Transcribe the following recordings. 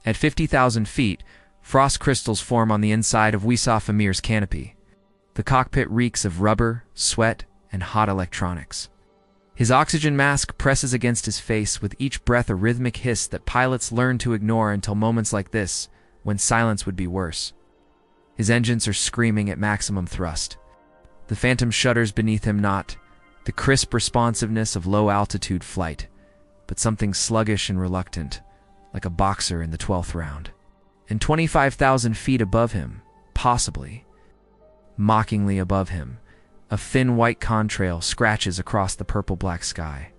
At 50,000 feet, frost crystals form on the inside of Ysef Amir's canopy. The cockpit reeks of rubber, sweat, and hot electronics. His oxygen mask presses against his face, with each breath a rhythmic hiss that pilots learn to ignore until moments like this, when silence would be worse. His engines are screaming at maximum thrust. The phantom shudders beneath him, not the crisp responsiveness of low-altitude flight, but something sluggish and reluctant, like a boxer in the 12th round. And 25,000 feet above him, possibly, mockingly above him, a thin white contrail scratches across the purple-black sky.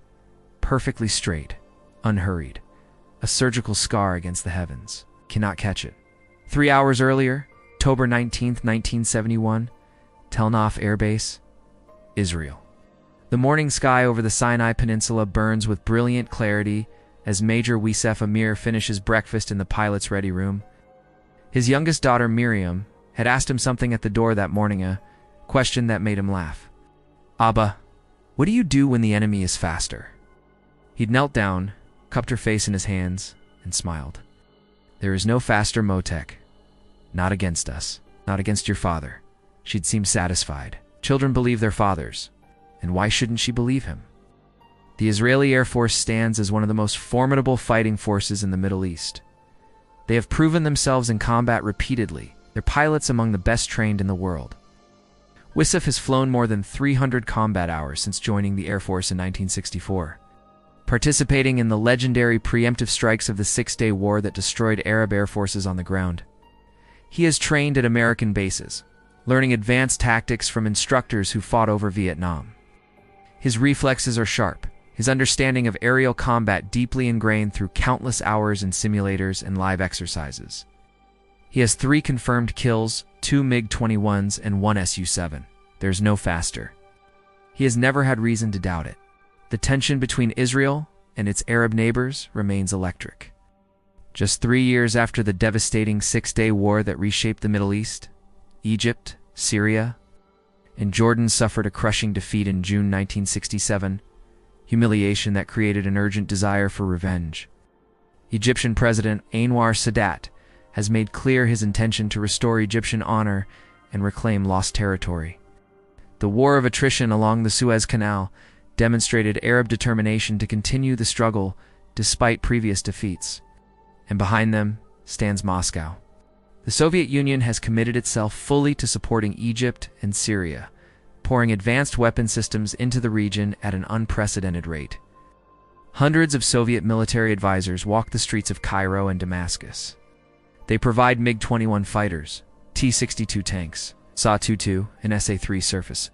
Perfectly straight, unhurried, a surgical scar against the heavens. Cannot catch it. 3 hours earlier, October 19th, 1971, Tel Nof Air Base, Israel. The morning sky over the Sinai Peninsula burns with brilliant clarity as Major Ysef Amir finishes breakfast in the pilot's ready room. His youngest daughter, Miriam, had asked him something at the door that morning, a question that made him laugh. "Abba, what do you do when the enemy is faster?" He'd knelt down, cupped her face in his hands, and smiled. "There is no faster, Motek. Not against us. Not against your father." She'd seemed satisfied. Children believe their fathers. And why shouldn't she believe him? The Israeli Air Force stands as one of the most formidable fighting forces in the Middle East. They have proven themselves in combat repeatedly, their pilots among the best trained in the world. Ysef has flown more than 300 combat hours since joining the Air Force in 1964, participating in the legendary preemptive strikes of the Six-Day War that destroyed Arab air forces on the ground. He has trained at American bases, learning advanced tactics from instructors who fought over Vietnam. His reflexes are sharp, his understanding of aerial combat deeply ingrained through countless hours in simulators and live exercises. He has 3 confirmed kills, 2 MiG-21s and 1 Su-7. There's no faster. He has never had reason to doubt it. The tension between Israel and its Arab neighbors remains electric. Just 3 years after the devastating Six-Day War that reshaped the Middle East, Egypt, Syria, and Jordan suffered a crushing defeat in June 1967, humiliation that created an urgent desire for revenge. Egyptian President Anwar Sadat has made clear his intention to restore Egyptian honor and reclaim lost territory. The war of attrition along the Suez Canal demonstrated Arab determination to continue the struggle despite previous defeats. And behind them stands Moscow. The Soviet Union has committed itself fully to supporting Egypt and Syria, pouring advanced weapon systems into the region at an unprecedented rate. Hundreds of Soviet military advisors walk the streets of Cairo and Damascus. They provide MiG-21 fighters, T-62 tanks, Sa-22, and Sa-3 surface,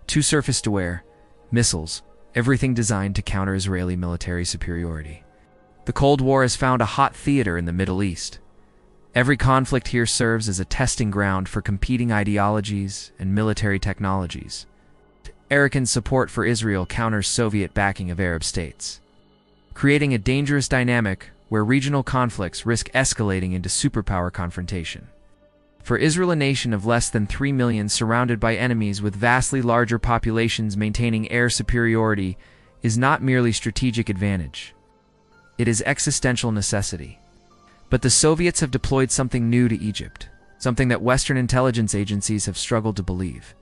2 surface-to-air, missiles, everything designed to counter Israeli military superiority. The Cold War has found a hot theater in the Middle East. Every conflict here serves as a testing ground for competing ideologies and military technologies. American support for Israel counters Soviet backing of Arab states, creating a dangerous dynamic where regional conflicts risk escalating into superpower confrontation. For Israel, a nation of less than 3 million surrounded by enemies with vastly larger populations, maintaining air superiority is not merely strategic advantage. It is existential necessity. But the Soviets have deployed something new to Egypt, something that Western intelligence agencies have struggled to believe: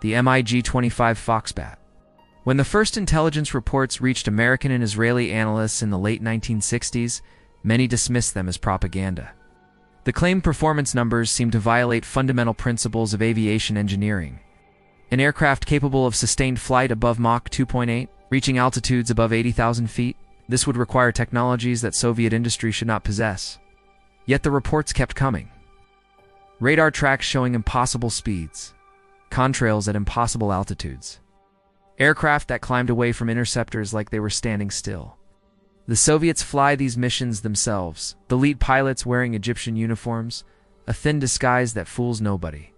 the MiG-25 Foxbat. When the first intelligence reports reached American and Israeli analysts in the late 1960s, many dismissed them as propaganda. The claimed performance numbers seemed to violate fundamental principles of aviation engineering. An aircraft capable of sustained flight above Mach 2.8, reaching altitudes above 80,000 feet, this would require technologies that Soviet industry should not possess. Yet the reports kept coming. Radar tracks showing impossible speeds, contrails at impossible altitudes, aircraft that climbed away from interceptors like they were standing still. The Soviets fly these missions themselves, the lead pilots wearing Egyptian uniforms, a thin disguise that fools nobody.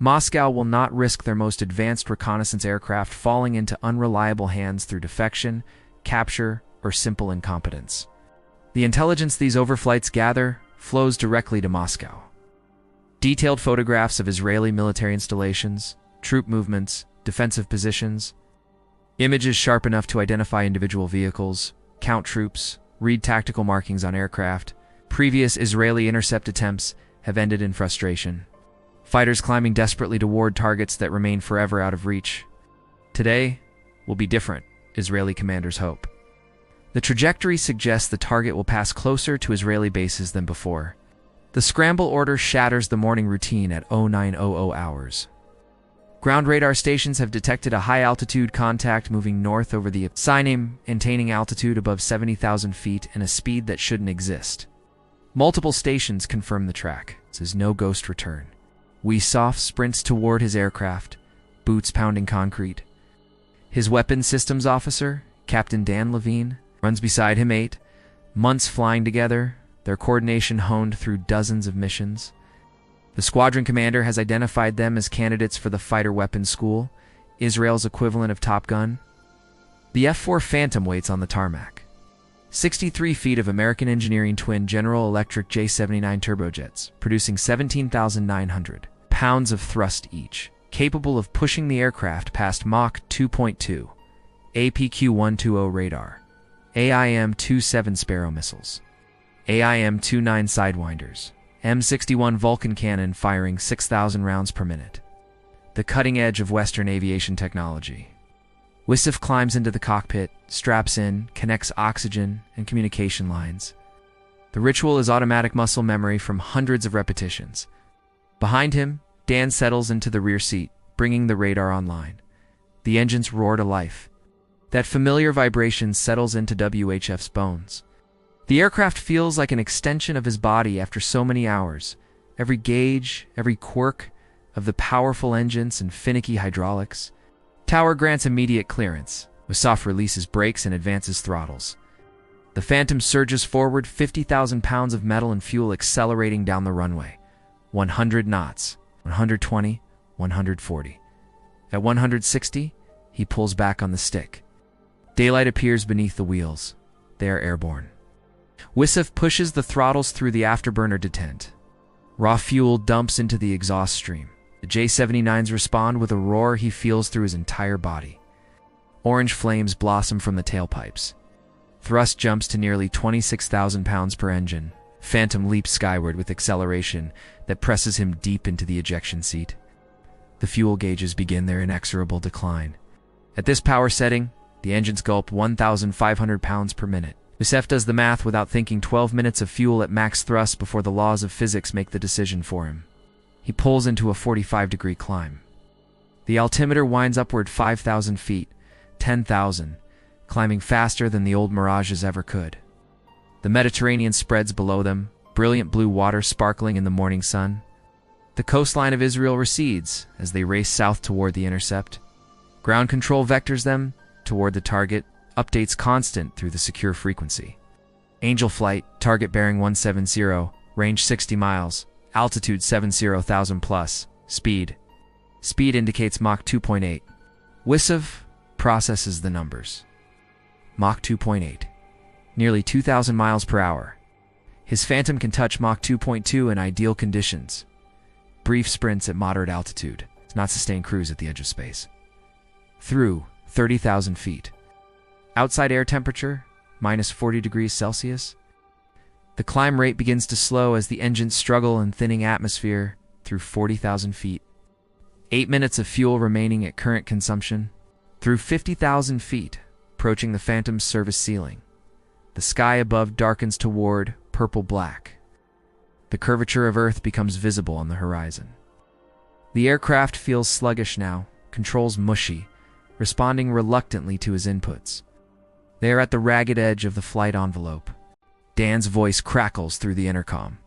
Moscow will not risk their most advanced reconnaissance aircraft falling into unreliable hands through defection, capture, or simple incompetence. The intelligence these overflights gather flows directly to Moscow. Detailed photographs of Israeli military installations, troop movements, defensive positions, images sharp enough to identify individual vehicles, count troops, read tactical markings on aircraft, Previous Israeli intercept attempts have ended in frustration. Fighters climbing desperately toward targets that remain forever out of reach. Today will be different, Israeli commanders hope. The trajectory suggests the target will pass closer to Israeli bases than before. The scramble order shatters the morning routine at 0900 hours. Ground radar stations have detected a high-altitude contact moving north over the Sinai, maintaining altitude above 70,000 feet and a speed that shouldn't exist. Multiple stations confirm the track. Says no ghost return. Ysef sprints toward his aircraft, boots pounding concrete. His weapons systems officer, Captain Dan Levine, runs beside him. 8 months flying together, their coordination honed through dozens of missions. The squadron commander has identified them as candidates for the Fighter Weapons School, Israel's equivalent of Top Gun. The F-4 Phantom waits on the tarmac. 63 feet of American engineering twin General Electric J-79 turbojets, producing 17,900 pounds of thrust each, capable of pushing the aircraft past Mach 2.2, APQ-120 radar, AIM-27 Sparrow missiles, AIM-29 Sidewinders, M61 Vulcan cannon firing 6,000 rounds per minute. The cutting edge of Western aviation technology. Ysef climbs into the cockpit, straps in, connects oxygen and communication lines. The ritual is automatic muscle memory from hundreds of repetitions. Behind him, Dan settles into the rear seat, bringing the radar online. The engines roar to life. That familiar vibration settles into WHF's bones. The aircraft feels like an extension of his body after so many hours. Every gauge, every quirk of the powerful engines and finicky hydraulics. Tower grants immediate clearance. Ysef releases brakes and advances throttles. The Phantom surges forward, 50,000 pounds of metal and fuel accelerating down the runway. 100 knots, 120, 140. At 160, he pulls back on the stick. Daylight appears beneath the wheels. They are airborne. Ysef pushes the throttles through the afterburner detent. Raw fuel dumps into the exhaust stream. The J-79s respond with a roar he feels through his entire body. Orange flames blossom from the tailpipes. Thrust jumps to nearly 26,000 pounds per engine. Phantom leaps skyward with acceleration that presses him deep into the ejection seat. The fuel gauges begin their inexorable decline. At this power setting, the engines gulp 1,500 pounds per minute. Ysef does the math without thinking. 12 minutes of fuel at max thrust before the laws of physics make the decision for him. He pulls into a 45-degree climb. The altimeter winds upward 5,000 feet, 10,000, climbing faster than the old Mirages ever could. The Mediterranean spreads below them, brilliant blue water sparkling in the morning sun. The coastline of Israel recedes as they race south toward the intercept. Ground control vectors them toward the target, updates constant through the secure frequency. Angel flight, target bearing 170, range 60 miles, altitude 70,000 plus, speed. Speed indicates Mach 2.8. Ysef processes the numbers. Mach 2.8. Nearly 2,000 miles per hour. His Phantom can touch Mach 2.2 in ideal conditions. Brief sprints at moderate altitude, not sustained cruise at the edge of space. Through 30,000 feet. Outside air temperature, minus 40 degrees Celsius. The climb rate begins to slow as the engines struggle in thinning atmosphere through 40,000 feet. 8 minutes of fuel remaining at current consumption. Through 50,000 feet, approaching the Phantom's service ceiling. The sky above darkens toward purple-black. The curvature of Earth becomes visible on the horizon. The aircraft feels sluggish now, controls mushy, responding reluctantly to his inputs. They are at the ragged edge of the flight envelope. Dan's voice crackles through the intercom.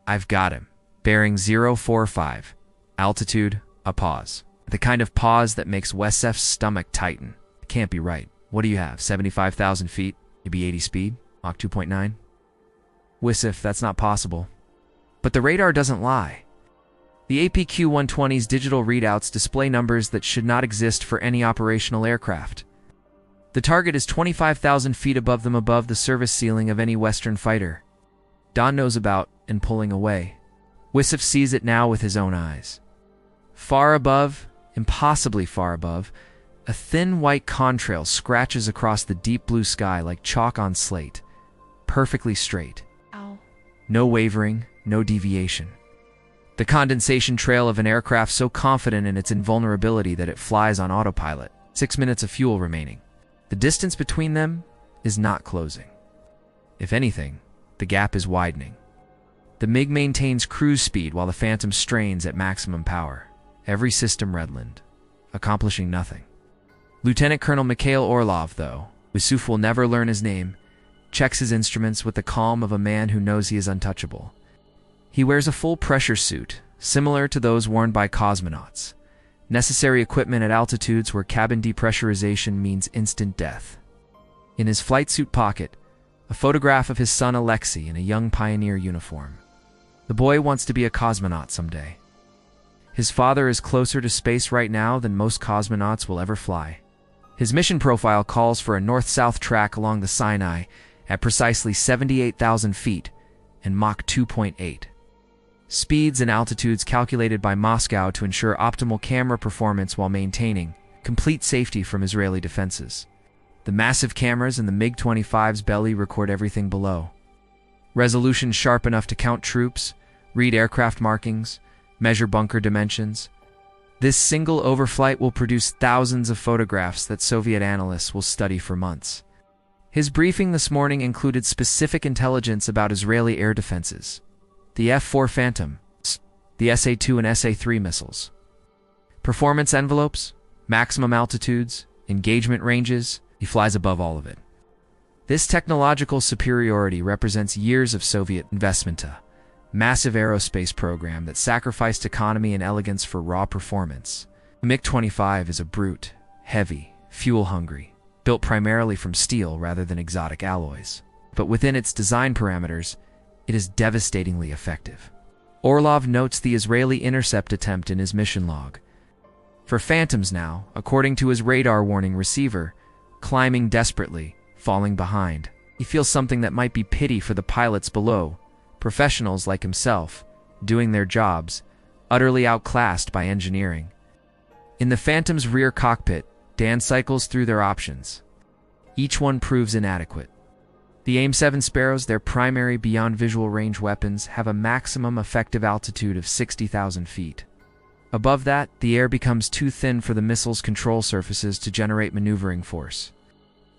I've got him. Bearing 045. Altitude, a pause. The kind of pause that makes Ysef's stomach tighten. It can't be right. What do you have, 75,000 feet? Maybe 80 speed? Mach 2.9? Ysef, that's not possible. But the radar doesn't lie. The APQ-120's digital readouts display numbers that should not exist for any operational aircraft. The target is 25,000 feet above them, above the service ceiling of any Western fighter. Don knows about and pulling away. Ysef sees it now with his own eyes. Far above, impossibly far above, a thin white contrail scratches across the deep blue sky like chalk on slate, perfectly straight. Ow. No wavering, no deviation. The condensation trail of an aircraft so confident in its invulnerability that it flies on autopilot. 6 minutes of fuel remaining. The distance between them is not closing. If anything, the gap is widening. The MiG maintains cruise speed while the Phantom strains at maximum power. Every system redlined, accomplishing nothing. Lieutenant Colonel Mikhail Orlov, though, Ysef will never learn his name, checks his instruments with the calm of a man who knows he is untouchable. He wears a full pressure suit, similar to those worn by cosmonauts. Necessary equipment at altitudes where cabin depressurization means instant death. In his flight suit pocket, a photograph of his son Alexei in a young pioneer uniform. The boy wants to be a cosmonaut someday. His father is closer to space right now than most cosmonauts will ever fly. His mission profile calls for a north-south track along the Sinai at precisely 78,000 feet and Mach 2.8. Speeds and altitudes calculated by Moscow to ensure optimal camera performance while maintaining complete safety from Israeli defenses. The massive cameras in the MiG-25's belly record everything below. Resolution sharp enough to count troops, read aircraft markings, measure bunker dimensions. This single overflight will produce thousands of photographs that Soviet analysts will study for months. His briefing this morning included specific intelligence about Israeli air defenses, the F-4 Phantom, the SA-2 and SA-3 missiles, performance envelopes, maximum altitudes, engagement ranges. He flies above all of it. This technological superiority represents years of Soviet investment, a massive aerospace program that sacrificed economy and elegance for raw performance. The MiG-25 is a brute, heavy, fuel-hungry, built primarily from steel rather than exotic alloys. But within its design parameters, it is devastatingly effective. Orlov notes the Israeli intercept attempt in his mission log. For Phantoms now, according to his radar warning receiver, climbing desperately, falling behind. He feels something that might be pity for the pilots below, professionals like himself, doing their jobs, utterly outclassed by engineering. In the Phantom's rear cockpit, Dan cycles through their options. Each one proves inadequate. The AIM-7 Sparrows, their primary beyond visual range weapons, have a maximum effective altitude of 60,000 feet. Above that, the air becomes too thin for the missile's control surfaces to generate maneuvering force.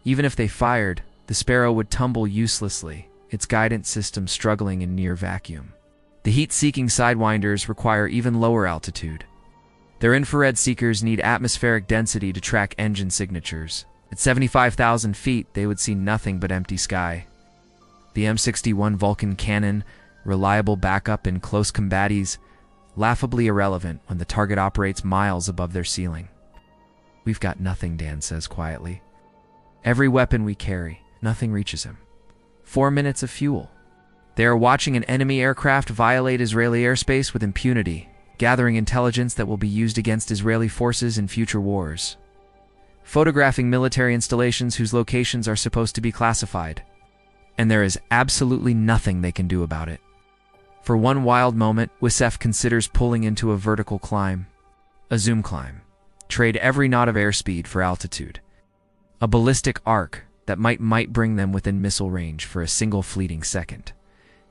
Even if they fired, the Sparrow would tumble uselessly, its guidance system struggling in near vacuum. The heat-seeking sidewinders require even lower altitude. Their infrared seekers need atmospheric density to track engine signatures. At 75,000 feet, they would see nothing but empty sky. The M61 Vulcan cannon, reliable backup in close combats, laughably irrelevant when the target operates miles above their ceiling. "We've got nothing," Dan says quietly. "Every weapon we carry, nothing reaches him." 4 minutes of fuel. They are watching an enemy aircraft violate Israeli airspace with impunity, gathering intelligence that will be used against Israeli forces in future wars. Photographing military installations whose locations are supposed to be classified. And there is absolutely nothing they can do about it. For one wild moment, Ysef considers pulling into a vertical climb. A zoom climb. Trade every knot of airspeed for altitude. A ballistic arc that might bring them within missile range for a single fleeting second.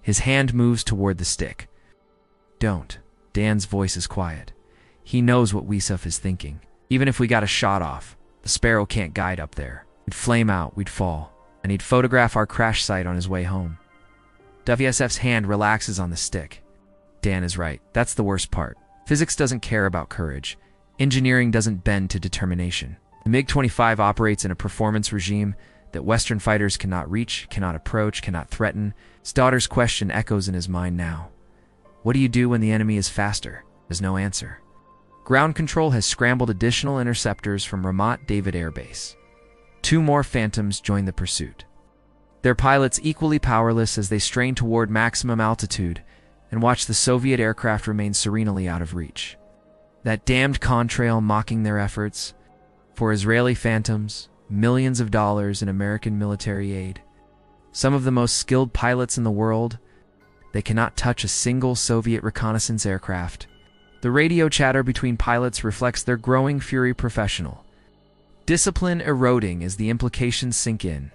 His hand moves toward the stick. "Don't." Dan's voice is quiet. He knows what Ysef is thinking. Even if we got a shot off, the Sparrow can't guide up there. We'd flame out, we'd fall, and he'd photograph our crash site on his way home. Ysef's hand relaxes on the stick. Dan is right. That's the worst part. Physics doesn't care about courage. Engineering doesn't bend to determination. The MiG-25 operates in a performance regime that Western fighters cannot reach, cannot approach, cannot threaten. His daughter's question echoes in his mind now. What do you do when the enemy is faster? There's no answer. Ground control has scrambled additional interceptors from Ramat David Air Base. 2 more Phantoms join the pursuit. Their pilots equally powerless as they strain toward maximum altitude and watch the Soviet aircraft remain serenely out of reach. That damned contrail mocking their efforts. For Israeli Phantoms, millions of dollars in American military aid. Some of the most skilled pilots in the world, they cannot touch a single Soviet reconnaissance aircraft. The radio chatter between pilots reflects their growing fury professional. Discipline eroding as the implications sink in.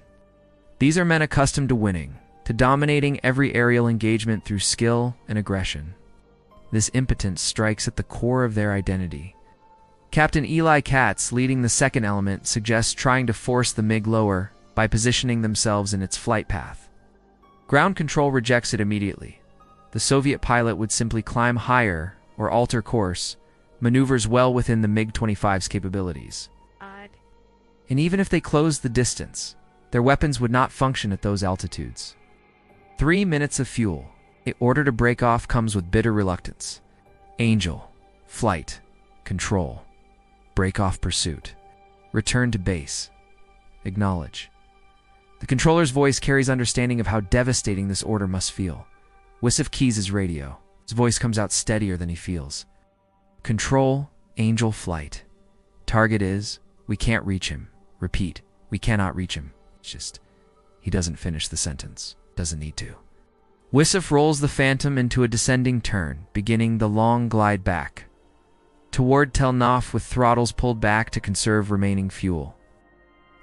These are men accustomed to winning, to dominating every aerial engagement through skill and aggression. This impotence strikes at the core of their identity. Captain Eli Katz, leading the second element, suggests trying to force the MiG lower by positioning themselves in its flight path. Ground control rejects it immediately. The Soviet pilot would simply climb higher or alter course, maneuvers well within the MiG-25's capabilities. And even if they closed the distance, their weapons would not function at those altitudes. 3 minutes of fuel. The order to break off comes with bitter reluctance. Angel. Flight. Control. Break off pursuit. Return to base. Acknowledge. The controller's voice carries understanding of how devastating this order must feel. Ysef keys his radio. His voice comes out steadier than he feels. Control. Angel flight. Target is, we can't reach him. Repeat, we cannot reach him. It's just, he doesn't finish the sentence. Doesn't need to. Ysef rolls the Phantom into a descending turn, beginning the long glide back toward Tel Nof with throttles pulled back to conserve remaining fuel.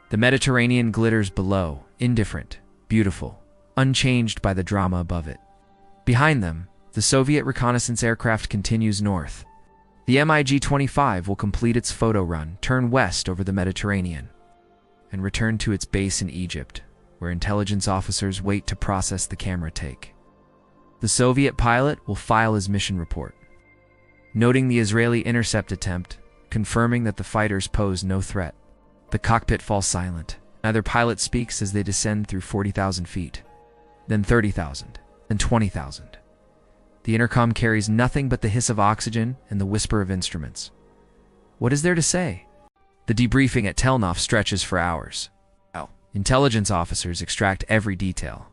The Mediterranean glitters below, indifferent, beautiful, unchanged by the drama above it. Behind them, the Soviet reconnaissance aircraft continues north. The MiG-25 will complete its photo run, turn west over the Mediterranean, and return to its base in Egypt, where intelligence officers wait to process the camera take. The Soviet pilot will file his mission report, noting the Israeli intercept attempt, confirming that the fighters pose no threat. The cockpit falls silent. Neither pilot speaks as they descend through 40,000 feet, then 30,000, then 20,000. The intercom carries nothing but the hiss of oxygen and the whisper of instruments. What is there to say? The debriefing at Tel Nof stretches for hours. Intelligence officers extract every detail.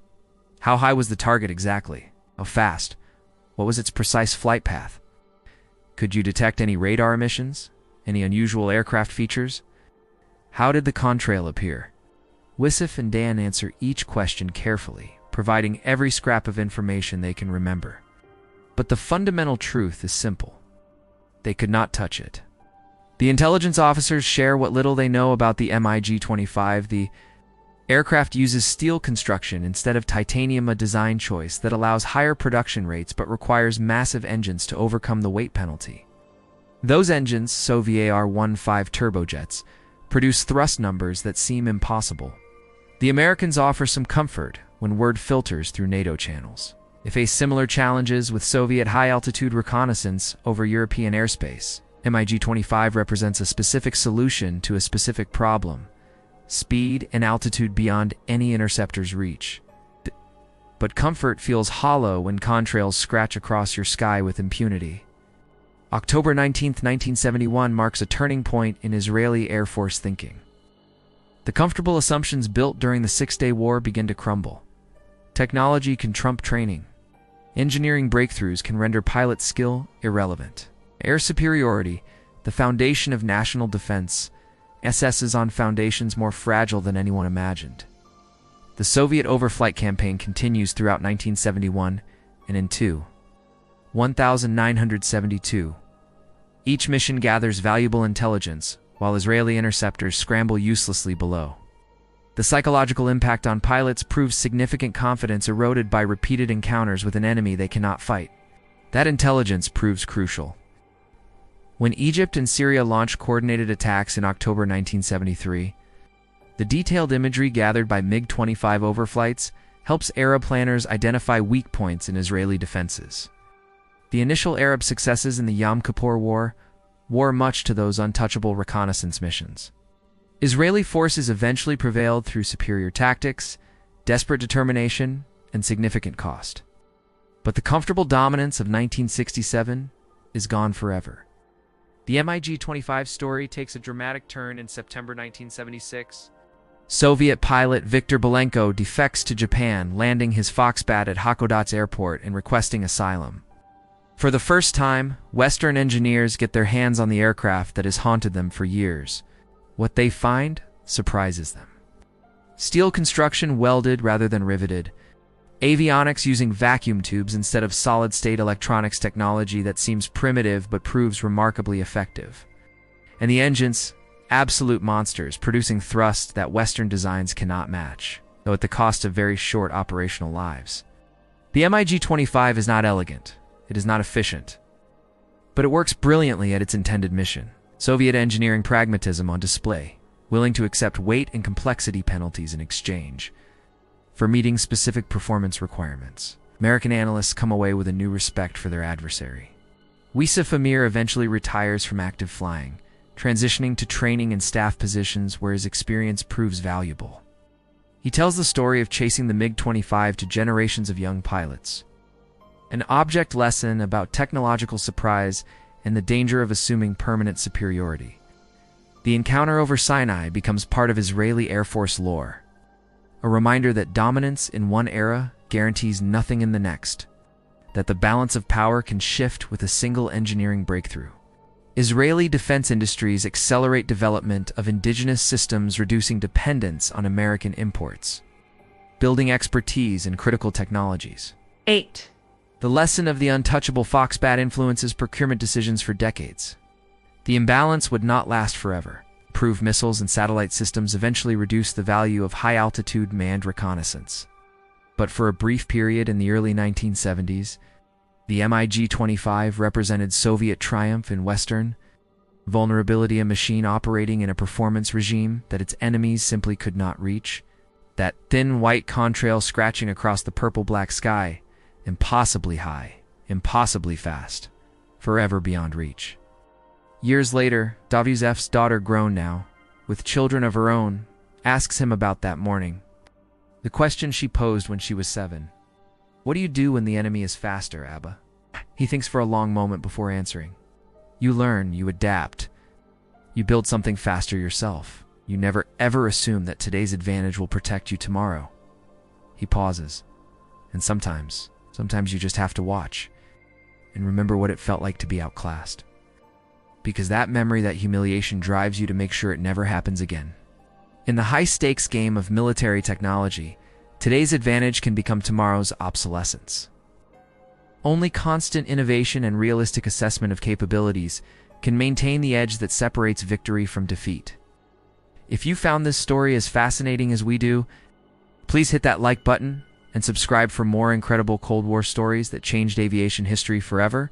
How high was the target exactly? How fast? What was its precise flight path? Could you detect any radar emissions? Any unusual aircraft features? How did the contrail appear? Ysef and Dan answer each question carefully, providing every scrap of information they can remember. But the fundamental truth is simple. They could not touch it. The intelligence officers share what little they know about the MiG-25. The aircraft uses steel construction instead of titanium, a design choice that allows higher production rates but requires massive engines to overcome the weight penalty. Those engines, Soviet AR-15 turbojets, produce thrust numbers that seem impossible. The Americans offer some comfort when word filters through NATO channels. They face similar challenges with Soviet high-altitude reconnaissance over European airspace. MiG-25 represents a specific solution to a specific problem: speed and altitude beyond any interceptor's reach. But comfort feels hollow when contrails scratch across your sky with impunity. October 19, 1971 marks a turning point in Israeli Air Force thinking. The comfortable assumptions built during the Six-Day War begin to crumble. Technology can trump training. Engineering breakthroughs can render pilot skill irrelevant. Air superiority, the foundation of national defense, assesses on foundations more fragile than anyone imagined. The Soviet overflight campaign continues throughout 1971 and into 1972. Each mission gathers valuable intelligence, while Israeli interceptors scramble uselessly below. The psychological impact on pilots proves significant confidence eroded by repeated encounters with an enemy they cannot fight. That intelligence proves crucial. When Egypt and Syria launched coordinated attacks in October 1973, the detailed imagery gathered by MiG-25 overflights helps Arab planners identify weak points in Israeli defenses. The initial Arab successes in the Yom Kippur War wore much to those untouchable reconnaissance missions. Israeli forces eventually prevailed through superior tactics, desperate determination, and significant cost. But the comfortable dominance of 1967 is gone forever. The MiG-25 story takes a dramatic turn in September 1976. Soviet pilot Viktor Belenko defects to Japan, landing his Foxbat at Hakodate Airport and requesting asylum. For the first time, Western engineers get their hands on the aircraft that has haunted them for years. What they find surprises them. Steel construction welded rather than riveted. Avionics using vacuum tubes instead of solid-state electronics technology that seems primitive but proves remarkably effective. And the engines, absolute monsters, producing thrust that Western designs cannot match. though at the cost of very short operational lives. The MiG-25 is not elegant, it is not efficient, but it works brilliantly at its intended mission. Soviet engineering pragmatism on display, willing to accept weight and complexity penalties in exchange for meeting specific performance requirements. American analysts come away with a new respect for their adversary. Ysef Amir eventually retires from active flying, transitioning to training and staff positions where his experience proves valuable. He tells the story of chasing the MiG-25 to generations of young pilots, an object lesson about technological surprise and the danger of assuming permanent superiority. The encounter over Sinai becomes part of Israeli Air Force lore, a reminder that dominance in one era guarantees nothing in the next, that the balance of power can shift with a single engineering breakthrough. Israeli defense industries accelerate development of indigenous systems, reducing dependence on American imports, building expertise in critical technologies. 8. The lesson of the untouchable Foxbat influences procurement decisions for decades. The imbalance would not last forever. Improved missiles and satellite systems eventually reduced the value of high-altitude manned reconnaissance. But for a brief period in the early 1970s, the MiG-25 represented Soviet triumph in Western vulnerability, a machine operating in a performance regime that its enemies simply could not reach. That thin white contrail scratching across the purple-black sky, impossibly high, impossibly fast, forever beyond reach. Years later, Ysef's daughter, grown now, with children of her own, asks him about that morning. The question she posed when she was 7. What do you do when the enemy is faster, Abba? He thinks for a long moment before answering. You learn, you adapt. You build something faster yourself. You never ever assume that today's advantage will protect you tomorrow. He pauses. And sometimes you just have to watch and remember what it felt like to be outclassed. Because that memory, that humiliation, drives you to make sure it never happens again. In the high-stakes game of military technology, today's advantage can become tomorrow's obsolescence. Only constant innovation and realistic assessment of capabilities can maintain the edge that separates victory from defeat. If you found this story as fascinating as we do, please hit that like button and subscribe for more incredible Cold War stories that changed aviation history forever.